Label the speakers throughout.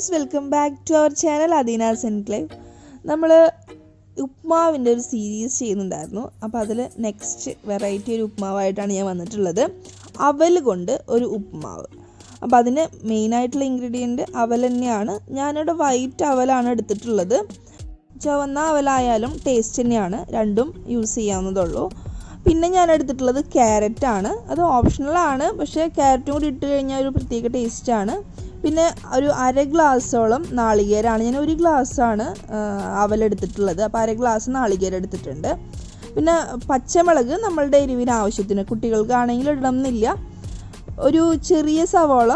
Speaker 1: Friends, welcome back to our channel Athena's Enclave. നമ്മൾ ഉപ്മാവിൻ്റെ ഒരു series ചെയ്യുന്നുണ്ടായിരുന്നു. അപ്പോൾ അതിൽ നെക്സ്റ്റ് വെറൈറ്റി ഒരു ഉപ്മാവായിട്ടാണ് ഞാൻ വന്നിട്ടുള്ളത്. അവൽ കൊണ്ട് ഒരു ഉപ്മാവ്. അപ്പോൾ അതിന് മെയിനായിട്ടുള്ള ഇൻഗ്രീഡിയൻറ്റ് അവൽ തന്നെയാണ്. ഞാനിവിടെ വൈറ്റ് അവലാണ് എടുത്തിട്ടുള്ളത്. ചുവന്ന അവലായാലും ടേസ്റ്റ് തന്നെയാണ്, രണ്ടും യൂസ് ചെയ്യാവുന്നതുള്ളൂ. പിന്നെ ഞാൻ എടുത്തിട്ടുള്ളത് ക്യാരറ്റാണ്. അത് ഓപ്ഷണലാണ്, പക്ഷേ ക്യാരറ്റും കൂടി ഇട്ട് കഴിഞ്ഞാൽ ഒരു പ്രത്യേക ടേസ്റ്റാണ്. പിന്നെ ഒരു അര ഗ്ലാസ്സോളം നാളികേരമാണ്. ഞാൻ ഒരു ഗ്ലാസ്സാണ് അവലെടുത്തിട്ടുള്ളത്, അപ്പോൾ അര ഗ്ലാസ് നാളികേരം എടുത്തിട്ടുണ്ട്. പിന്നെ പച്ചമുളക് നമ്മളുടെ എരിവിന് ആവശ്യത്തിന്, കുട്ടികൾക്കാണെങ്കിൽ ഇടണം എന്നില്ല. ഒരു ചെറിയ സവാള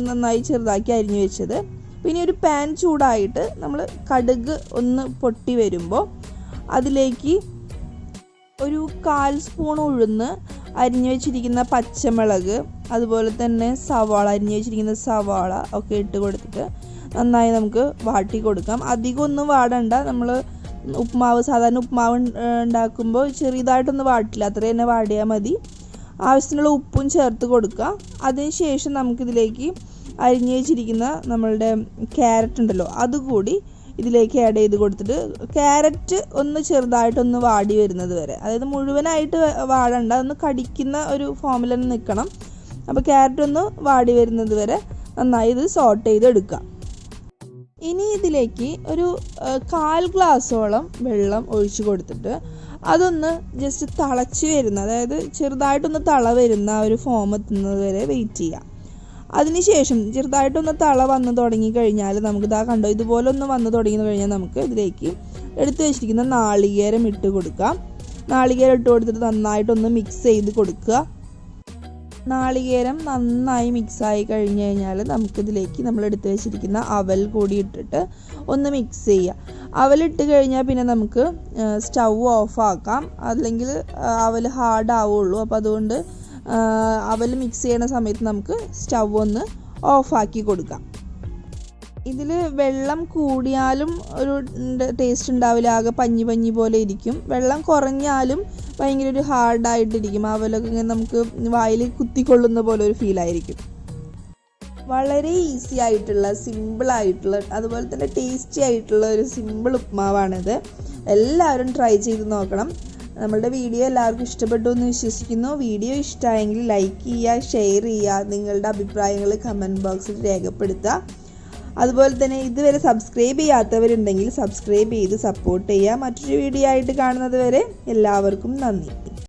Speaker 1: നന്നായി ചെറുതാക്കി അരിഞ്ഞു വെച്ചത്. പിന്നെ ഒരു പാൻ ചൂടായിട്ട് നമ്മൾ കടുക് ഒന്ന് പൊട്ടി വരുമ്പോൾ അതിലേക്ക് ഒരു 1/4 സ്പൂൺ ഉഴുന്ന്, അരിഞ്ഞു വെച്ചിരിക്കുന്ന പച്ചമുളക്, അതുപോലെ തന്നെ സവാള, അരിഞ്ഞു വെച്ചിരിക്കുന്ന സവാള ഒക്കെ ഇട്ട് കൊടുത്തിട്ട് നന്നായി നമുക്ക് വാട്ടി കൊടുക്കാം. അധികം ഒന്നും വാടണ്ട. നമ്മൾ സാധാരണ ഉപ്മാവ് ഉണ്ടാക്കുമ്പോൾ ചെറിയതായിട്ടൊന്ന് വാട്ടില്ല, അത്ര തന്നെ വാടിയാൽ മതി. ആവശ്യത്തിനുള്ള ഉപ്പും ചേർത്ത് കൊടുക്കുക. അതിനുശേഷം നമുക്കിതിലേക്ക് അരിഞ്ഞു വെച്ചിരിക്കുന്ന നമ്മളുടെ ക്യാരറ്റ് ഉണ്ടല്ലോ, അതുകൂടി ഇതിലേക്ക് ആഡ് ചെയ്ത് കൊടുത്തിട്ട് ക്യാരറ്റ് ഒന്ന് ചെറുതായിട്ടൊന്ന് വാടി വരുന്നത് വരെ, അതായത് മുഴുവനായിട്ട് വാടണ്ട, ഒന്ന് കടിക്കുന്ന ഒരു ഫോമിൽ തന്നെ നിൽക്കണം. അപ്പോൾ ക്യാരറ്റ് ഒന്ന് വാടി വരുന്നത് വരെ നന്നായി ഇത് സോട്ട് ചെയ്തെടുക്കുക. ഇനി ഇതിലേക്ക് ഒരു 1/4 ഗ്ലാസ്സോളം വെള്ളം ഒഴിച്ച് കൊടുത്തിട്ട് അതൊന്ന് ജസ്റ്റ് തിളച്ച് വരുന്ന, അതായത് ചെറുതായിട്ടൊന്ന് തള വരുന്ന ഒരു ഫോം എത്തുന്നത് വരെ വെയിറ്റ് ചെയ്യാം. അതിനുശേഷം ചെറുതായിട്ടൊന്ന് തള വന്ന് തുടങ്ങി കഴിഞ്ഞാൽ നമുക്കിതാ കണ്ടോ, ഇതുപോലെ ഒന്ന് വന്ന് തുടങ്ങി കഴിഞ്ഞാൽ നമുക്ക് ഇതിലേക്ക് എടുത്തു വെച്ചിരിക്കുന്ന നാളികേരം ഇട്ട് കൊടുക്കാം. നാളികേരം ഇട്ട് കൊടുത്തിട്ട് നന്നായിട്ടൊന്ന് മിക്സ് ചെയ്ത് കൊടുക്കുക. നാളികേരം നന്നായി മിക്സായി കഴിഞ്ഞ് കഴിഞ്ഞാൽ നമുക്കിതിലേക്ക് നമ്മൾ എടുത്തു വെച്ചിരിക്കുന്ന അവൽ കൂടി ഇട്ടിട്ട് ഒന്ന് മിക്സ് ചെയ്യുക. അവലിട്ട് കഴിഞ്ഞാൽ പിന്നെ നമുക്ക് സ്റ്റൗ ഓഫ് ആക്കാം, അല്ലെങ്കിൽ അവൽ ഹാർഡ് ആവുള്ളൂ. അപ്പോൾ അതുകൊണ്ട് അവൽ മിക്സ് ചെയ്യുന്ന സമയത്ത് നമുക്ക് സ്റ്റൗ ഒന്ന് ഓഫാക്കി കൊടുക്കാം. ഇതിൽ വെള്ളം കൂടിയാലും ഒരു ടേസ്റ്റ് ഉണ്ടാവില്ല, ആകെ പഞ്ഞി പോലെ ഇരിക്കും. വെള്ളം കുറഞ്ഞാലും ഭയങ്കര ഒരു ഹാർഡായിട്ടിരിക്കും. അവലൊക്കെ ഇങ്ങനെ നമുക്ക് വായിൽ കുത്തിക്കൊള്ളുന്ന പോലെ ഒരു ഫീലായിരിക്കും. വളരെ ഈസി ആയിട്ടുള്ള, സിമ്പിളായിട്ടുള്ള, അതുപോലെ തന്നെ ടേസ്റ്റി ആയിട്ടുള്ള ഒരു സിമ്പിൾ ഉപ്മാവാണിത്. എല്ലാവരും ട്രൈ ചെയ്ത് നോക്കണം. നമ്മളുടെ വീഡിയോ എല്ലാവർക്കും ഇഷ്ടപ്പെട്ടു എന്ന് വിശ്വസിക്കുന്നു. വീഡിയോ ഇഷ്ടമായെങ്കിൽ ലൈക്ക് ചെയ്യുക, ഷെയർ ചെയ്യുക, നിങ്ങളുടെ അഭിപ്രായങ്ങൾ കമൻറ്റ് ബോക്സിൽ രേഖപ്പെടുത്തുക. അതുപോലെ തന്നെ ഇതുവരെ സബ്സ്ക്രൈബ് ചെയ്യാത്തവരുണ്ടെങ്കിൽ സബ്സ്ക്രൈബ് ചെയ്ത് സപ്പോർട്ട് ചെയ്യുക. മറ്റൊരു വീഡിയോ ആയിട്ട് കാണുന്നത് വരെ എല്ലാവർക്കും നന്ദി.